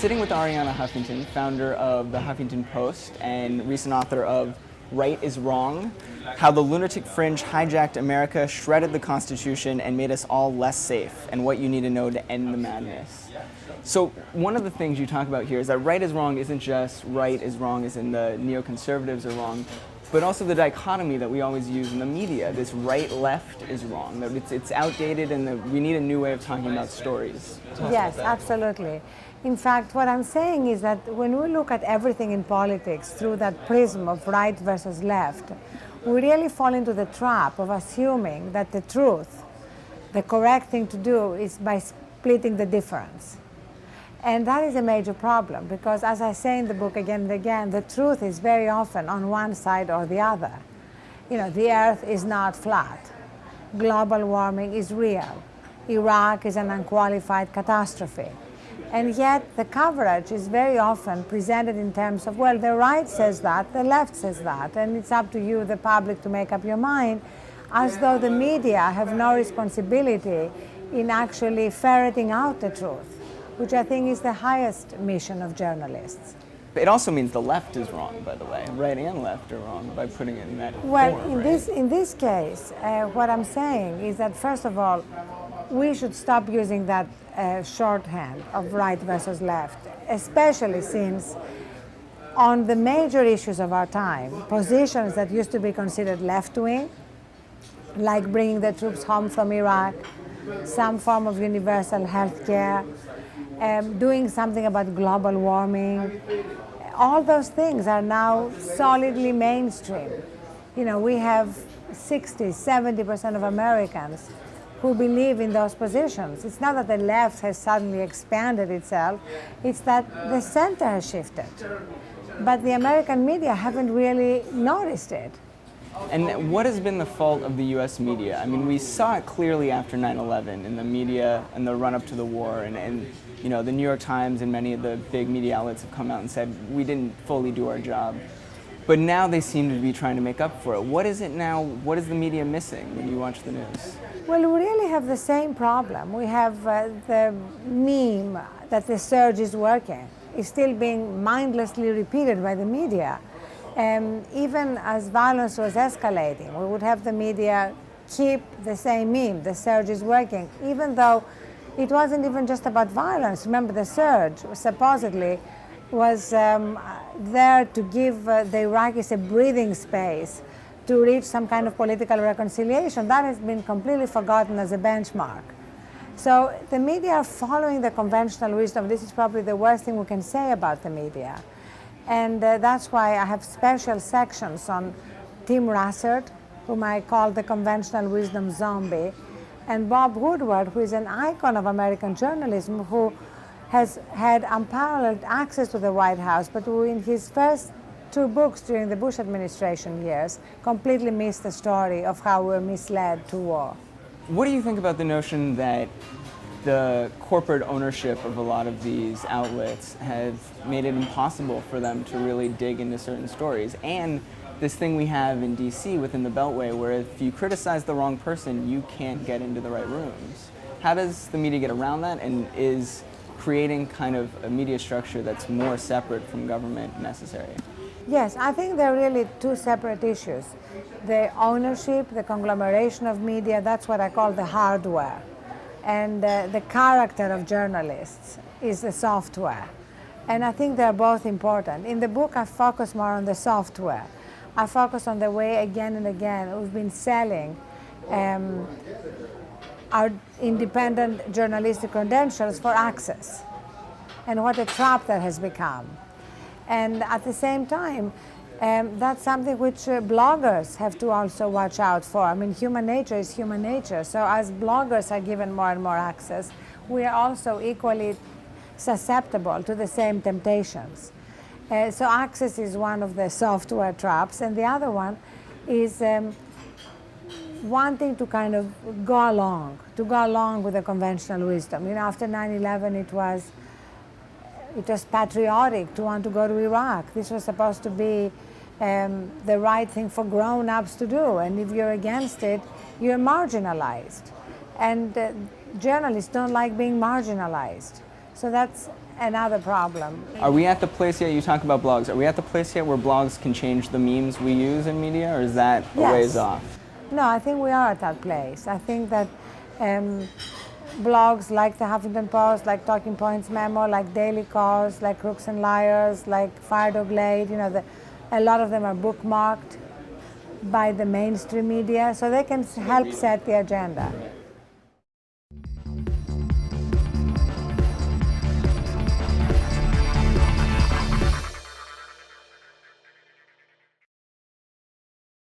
sitting with Ariana Huffington, founder of the Huffington Post and recent author of Right is Wrong, How the Lunatic Fringe Hijacked America, Shredded the Constitution, and Made Us All Less Safe, and What You Need to Know to End the Madness. So one of the things you talk about here is that right is wrong isn't just right is wrong as in the neoconservatives are wrong, but also the dichotomy that we always use in the media, this right-left is wrong, that it's outdated and that we need a new way of talking about stories. Yes, absolutely. In fact, what I'm saying is that when we look at everything in politics through that prism of right versus left, we really fall into the trap of assuming that the truth, the correct thing to do is by splitting the difference. And that is a major problem because, as I say in the book again and again, the truth is very often on one side or the other. You know, the earth is not flat. Global warming is real. Iraq is an unqualified catastrophe. And yet the coverage is very often presented in terms of, well, the right says that, the left says that, and it's up to you, the public, to make up your mind, as though the media have no responsibility in actually ferreting out the truth, which I think is the highest mission of journalists. It also means the left is wrong, by the way. Right and left are wrong by putting it in that well, form, in this case, what I'm saying is that, first of all, we should stop using that shorthand of right versus left, especially since on the major issues of our time, positions that used to be considered left-wing, like bringing the troops home from Iraq, some form of universal health care, doing something about global warming, all those things are now solidly mainstream. You know, we have 60, 70% of Americans who believe in those positions. It's not that the left has suddenly expanded itself, it's that the center has shifted. But the American media haven't really noticed it. And what has been the fault of the U.S. media? I mean, we saw it clearly after 9/11 in the media and the run-up to the war, and you know, the New York Times and many of the big media outlets have come out and said, we didn't fully do our job. But now they seem to be trying to make up for it. What is it now? What is the media missing when you watch the news? Well, we really have the same problem. We have the meme that the surge is working. It's still being mindlessly repeated by the media. Even as violence was escalating, we would have the media keep the same meme, the surge is working, even though it wasn't even just about violence. Remember, the surge supposedly was there to give the Iraqis a breathing space to reach some kind of political reconciliation. That has been completely forgotten as a benchmark. So the media are following the conventional wisdom. This is probably the worst thing we can say about the media. And that's why I have special sections on Tim Russert, whom I call the conventional wisdom zombie, and Bob Woodward, who is an icon of American journalism, who has had unparalleled access to the White House, but who in his first two books during the Bush administration years completely missed the story of how we're misled to war. What do you think about the notion that the corporate ownership of a lot of these outlets have made it impossible for them to really dig into certain stories? And this thing we have in DC within the Beltway, where if you criticize the wrong person, you can't get into the right rooms. How does the media get around that, and is creating kind of a media structure that's more separate from government necessary? Yes, I think they're really two separate issues. The ownership, the conglomeration of media, that's what I call the hardware. And the character of journalists is the software. And I think they're both important. In the book, I focus more on the software. I focus on the way, again and again, we've been selling our independent journalistic credentials for access, and what a trap that has become. And at the same time, that's something which bloggers have to also watch out for. I mean, human nature is human nature. So as bloggers are given more and more access, we are also equally susceptible to the same temptations. So access is one of the software traps, and the other one is wanting to kind of go along with the conventional wisdom. You know, after 9/11, it was patriotic to want to go to Iraq. This was supposed to be the right thing for grown-ups to do, and if you're against it, you're marginalized. And journalists don't like being marginalized. So that's another problem. Are we at the place yet, you talk about blogs, are we at the place yet where blogs can change the memes we use in media, or is that a Yes. ways off? No, I think we are at that place. I think that blogs like the Huffington Post, like Talking Points Memo, like Daily Cause, like Crooks and Liars, like Firedog Late, a lot of them are bookmarked by the mainstream media, so they can help set the agenda.